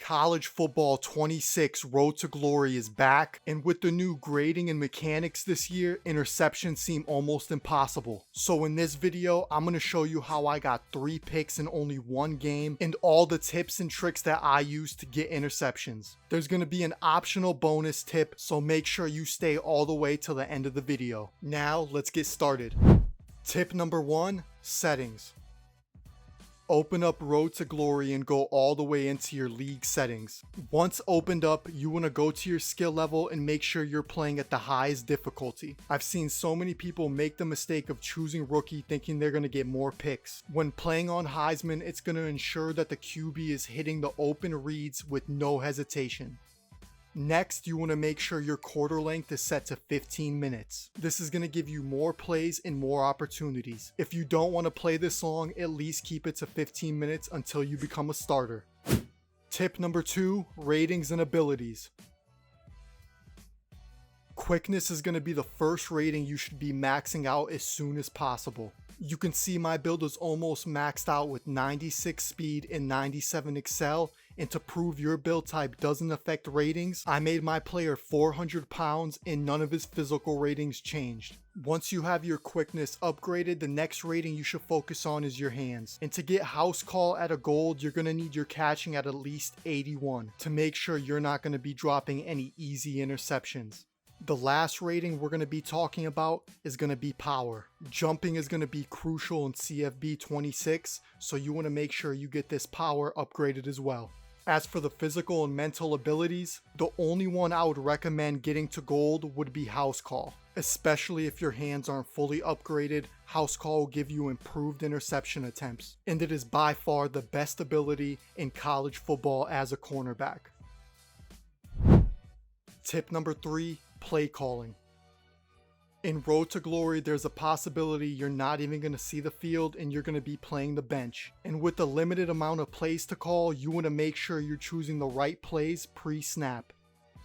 College Football 26 Road to Glory is back, and with the new grading and mechanics this year, interceptions seem almost impossible. So in this video, I'm going to show you how I got 3 picks in only one game and all the tips and tricks that I use to get interceptions. There's going to be an optional bonus tip, so make sure you stay all the way till the end of the video. Now let's get started. Tip number 1, settings. Open up Road to Glory and go all the way into your league settings. Once opened up, you want to go to your skill level and make sure you're playing at the highest difficulty. I've seen so many people make the mistake of choosing rookie thinking they're going to get more picks. When playing on Heisman, it's going to ensure that the QB is hitting the open reads with no hesitation. Next, you want to make sure your quarter length is set to 15 minutes. This is going to give you more plays and more opportunities. If you don't want to play this long, at least keep it to 15 minutes until you become a starter. Tip number 2, ratings and abilities. Quickness is going to be the first rating you should be maxing out as soon as possible. You can see my build is almost maxed out with 96 speed and 97 excel, and to prove your build type doesn't affect ratings, I made my player 400 pounds and none of his physical ratings changed. Once you have your quickness upgraded, the next rating you should focus on is your hands. And to get house call at a gold, you're going to need your catching at least 81 to make sure you're not going to be dropping any easy interceptions. The last rating we're going to be talking about is going to be power. Jumping is going to be crucial in CFB 26, so you want to make sure you get this power upgraded as well. As for the physical and mental abilities, the only one I would recommend getting to gold would be house call. Especially if your hands aren't fully upgraded, house call will give you improved interception attempts, and it is by far the best ability in college football as a cornerback. Tip number 3, play calling. In Road to Glory, there's a possibility you're not even going to see the field and you're going to be playing the bench. And with the limited amount of plays to call, you want to make sure you're choosing the right plays pre-snap.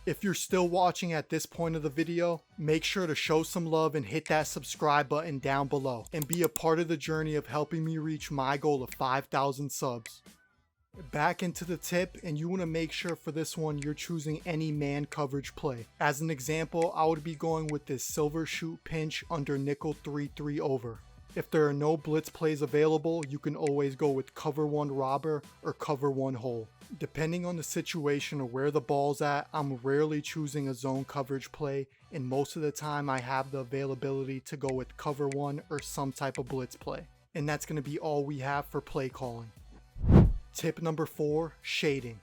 If you're still watching at this point of the video, make sure to show some love and hit that subscribe button down below and be a part of the journey of helping me reach my goal of 5,000 subs. Back into the tip, and you want to make sure for this one you're choosing any man coverage play. As an example, I would be going with this silver shoot pinch under nickel 3-3 over. If there are no blitz plays available, you can always go with cover 1 robber or cover 1 hole. Depending on the situation or where the ball's at, I'm rarely choosing a zone coverage play, and most of the time I have the availability to go with cover 1 or some type of blitz play. And that's going to be all we have for play calling. Tip number 4, shading.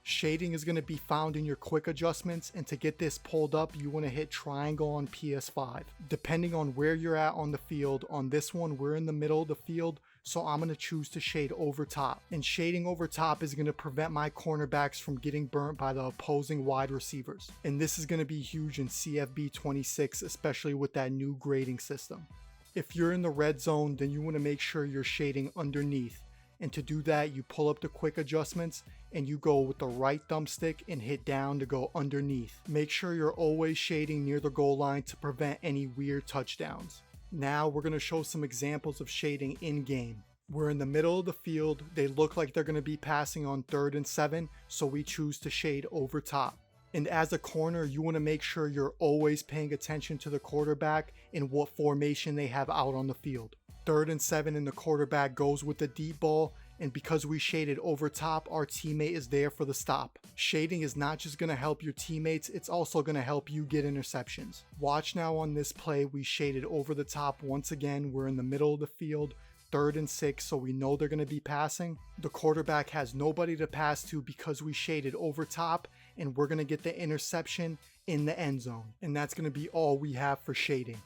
Shading is going to be found in your quick adjustments, and to get this pulled up, you want to hit triangle on PS5. Depending on where you're at on the field, on this one we're in the middle of the field, so I'm going to choose to shade over top. And shading over top is going to prevent my cornerbacks from getting burnt by the opposing wide receivers. And this is going to be huge in CFB 26, especially with that new grading system. If you're in the red zone, then you want to make sure you're shading underneath. And to do that, you pull up the quick adjustments and you go with the right thumbstick and hit down to go underneath. Make sure you're always shading near the goal line to prevent any weird touchdowns. Now we're going to show some examples of shading in game. We're in the middle of the field. They look like they're going to be passing on 3rd and 7, so we choose to shade over top. And as a corner, you want to make sure you're always paying attention to the quarterback and what formation they have out on the field. 3rd and 7 and the quarterback goes with the deep ball, and because we shaded over top, our teammate is there for the stop. Shading is not just going to help your teammates, it's also going to help you get interceptions. Watch now on this play, we shaded over the top once again. We're in the middle of the field, 3rd and 6, so we know they're going to be passing. The quarterback has nobody to pass to because we shaded over top, and we're going to get the interception in the end zone. And that's going to be all we have for shading.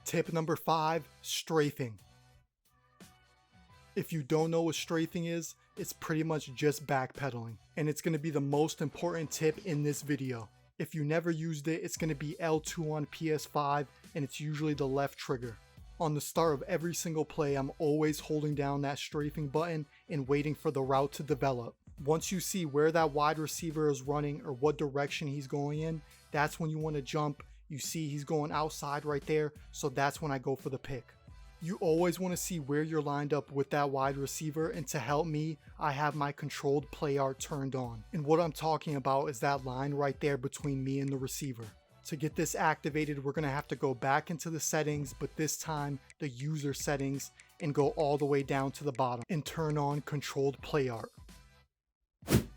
Tip number 5, strafing. If you don't know what strafing is, it's pretty much just backpedaling, and it's going to be the most important tip in this video. If you never used it, it's going to be L2 on PS5, and it's usually the left trigger. On the start of every single play, I'm always holding down that strafing button and waiting for the route to develop. Once you see where that wide receiver is running or what direction he's going in, that's when you want to jump. You see he's going outside right there, so that's when I go for the pick. You always want to see where you're lined up with that wide receiver, and to help me, I have my controlled play art turned on. And what I'm talking about is that line right there between me and the receiver. To get this activated, we're going to have to go back into the settings, but this time the user settings, and go all the way down to the bottom and turn on controlled play art.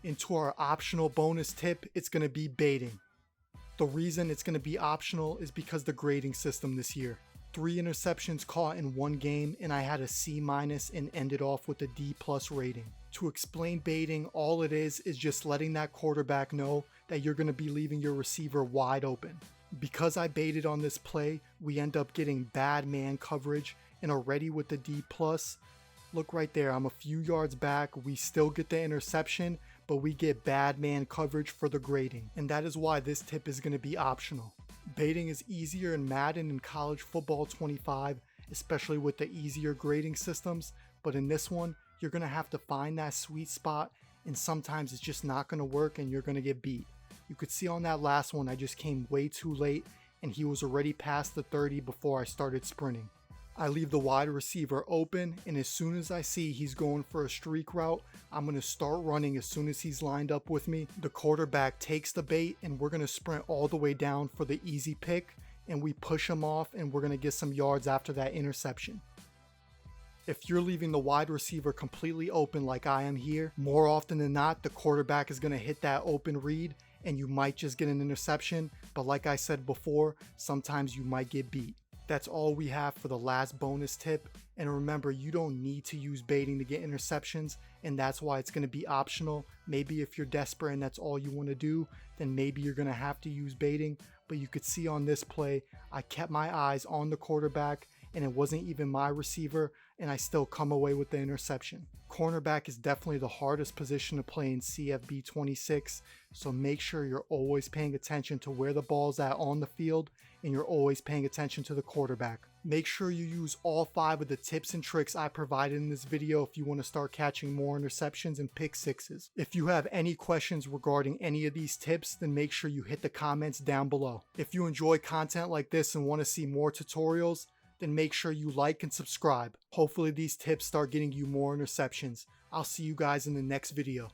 Into our optional bonus tip, it's going to be baiting. The reason it's going to be optional is because the grading system this year. 3 interceptions caught in one game, and I had a C- and ended off with a D+ rating. To explain baiting, all it is just letting that quarterback know that you're going to be leaving your receiver wide open. Because I baited on this play, we end up getting bad man coverage, and already with the D+, look right there, I'm a few yards back, we still get the interception, but we get bad man coverage for the grading. And that is why this tip is going to be optional. Baiting is easier in Madden and College Football 25, especially with the easier grading systems, but in this one, you're going to have to find that sweet spot, and sometimes it's just not going to work and you're going to get beat. You could see on that last one, I just came way too late and he was already past the 30 before I started sprinting. I leave the wide receiver open, and as soon as I see he's going for a streak route, I'm going to start running as soon as he's lined up with me. The quarterback takes the bait, and we're going to sprint all the way down for the easy pick, and we push him off, and we're going to get some yards after that interception. If you're leaving the wide receiver completely open like I am here, more often than not, the quarterback is going to hit that open read, and you might just get an interception, but like I said before, sometimes you might get beat. That's all we have for the last bonus tip, and remember, you don't need to use baiting to get interceptions, and that's why it's going to be optional. Maybe if you're desperate and that's all you want to do, then maybe you're going to have to use baiting, but you could see on this play, I kept my eyes on the quarterback, and it wasn't even my receiver, and I still come away with the interception. Cornerback is definitely the hardest position to play in CFB 26, so make sure you're always paying attention to where the ball's at on the field, and you're always paying attention to the quarterback. Make sure you use all 5 of the tips and tricks I provided in this video if you want to start catching more interceptions and pick sixes. If you have any questions regarding any of these tips, then make sure you hit the comments down below. If you enjoy content like this and want to see more tutorials, then make sure you like and subscribe. Hopefully these tips start getting you more interceptions. I'll see you guys in the next video.